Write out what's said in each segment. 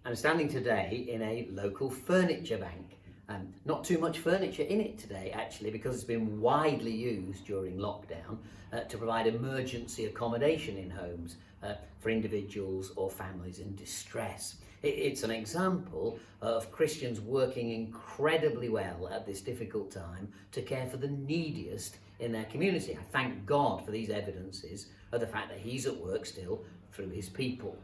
I'm standing today in a local furniture bank. Not too much furniture in it today, actually, because it's been widely used during lockdown to provide emergency accommodation in homes for individuals or families in distress. It's an example of Christians working incredibly well at this difficult time to care for the neediest in their community. I thank God for these evidences of the fact that He's at work still through His people.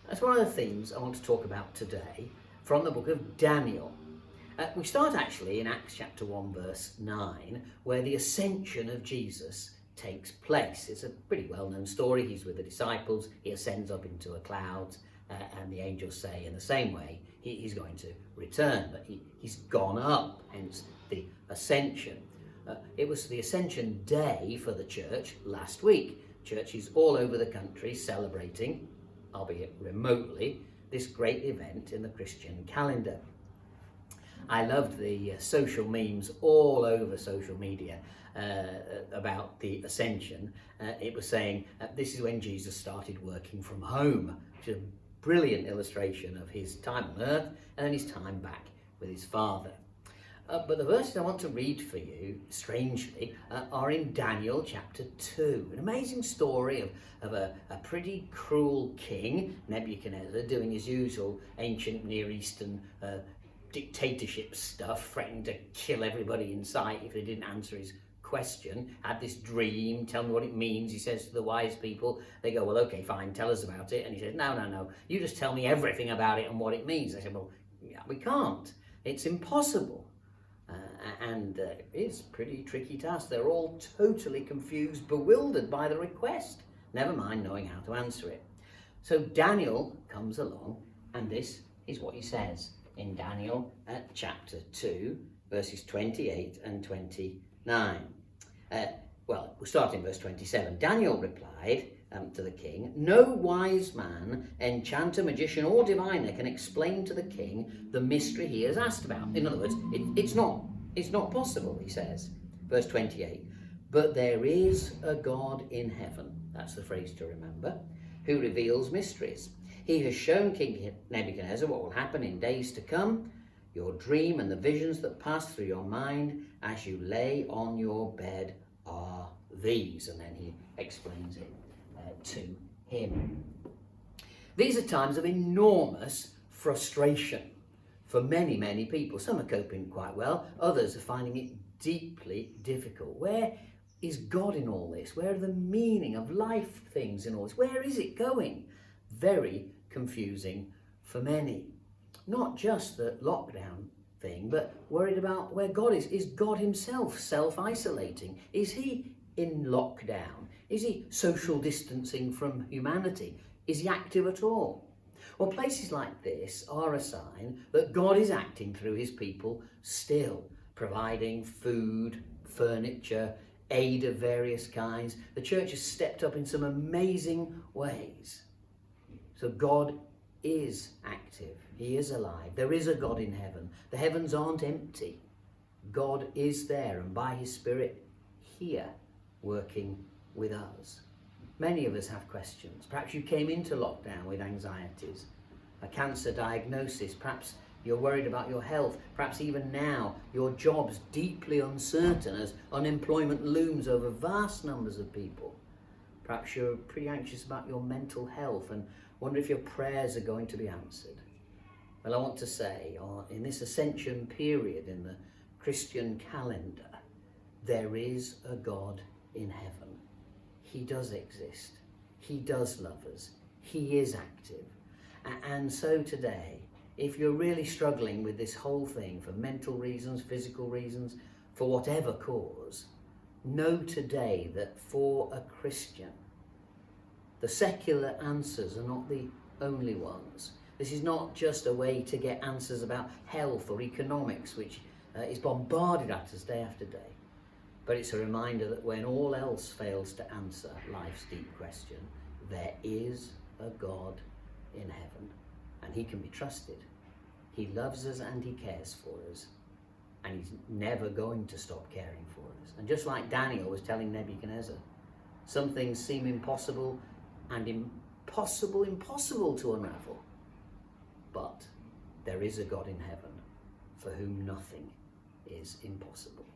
That's one of the themes I want to talk about today from the book of Daniel. We start actually in Acts chapter 1 verse 9, where the ascension of Jesus takes place. It's a pretty well-known story. He's with the disciples, he ascends up into a cloud, and the angels say in the same way he's going to return, but he's gone up, hence the ascension. It was the ascension day for the church last week. Churches all over the country celebrating, albeit remotely, this great event in the Christian calendar. I loved the social memes all over social media about the ascension. It was saying this is when Jesus started working from home, which is a brilliant illustration of his time on earth and his time back with his Father. But the verses I want to read for you, strangely, are in Daniel chapter 2. An amazing story of a pretty cruel king, Nebuchadnezzar, doing his usual ancient Near Eastern dictatorship stuff, threatening to kill everybody in sight if they didn't answer his question. Had this dream, tell me what it means, he says to the wise people. They go, well, okay, fine, tell us about it. And he says, no, you just tell me everything about it and what it means. They said, well, yeah, we can't. It's impossible. And it is a pretty tricky task. They're all totally confused, bewildered by the request, never mind knowing how to answer it. So Daniel comes along, and this is what he says in Daniel chapter 2, verses 28 and 29. We'll start in verse 27. Daniel replied to the king, "No wise man, enchanter, magician, or diviner can explain to the king the mystery he has asked about." In other words, it's not possible, he says. Verse 28, "But there is a God in heaven," that's the phrase to remember, "who reveals mysteries. He has shown King Nebuchadnezzar what will happen in days to come. Your dream and the visions that pass through your mind as you lay on your bed are these." And then he explains it to him. These are times of enormous frustration for many, many people. Some are coping quite well, others are finding it deeply difficult. Where is God in all this? Where are the meaning of life things in all this? Where is it going? Very confusing for many. Not just the lockdown thing, but worried about where God is. Is God himself self-isolating? Is he in lockdown? Is he social distancing from humanity? Is he active at all? Well, places like this are a sign that God is acting through his people still, providing food, furniture, aid of various kinds. The church has stepped up in some amazing ways. So God is active. He is alive. There is a God in heaven. The heavens aren't empty. God is there, and by his Spirit here, working with us. Many of us have questions. Perhaps you came into lockdown with anxieties, a cancer diagnosis. Perhaps you're worried about your health. Perhaps even now your job's deeply uncertain as unemployment looms over vast numbers of people. Perhaps you're pretty anxious about your mental health and wonder if your prayers are going to be answered. Well, I want to say, in this ascension period in the Christian calendar, there is a God in heaven. He does exist. He does love us. He is active. And so today, if you're really struggling with this whole thing for mental reasons, physical reasons, for whatever cause, know today that for a Christian, the secular answers are not the only ones. This is not just a way to get answers about health or economics, which is bombarded at us day after day. But it's a reminder that when all else fails to answer life's deep question, there is a God in heaven, and he can be trusted. He loves us and he cares for us, and he's never going to stop caring for us. And just like Daniel was telling Nebuchadnezzar, some things seem impossible and impossible to unravel. but there is a God in heaven for whom nothing is impossible.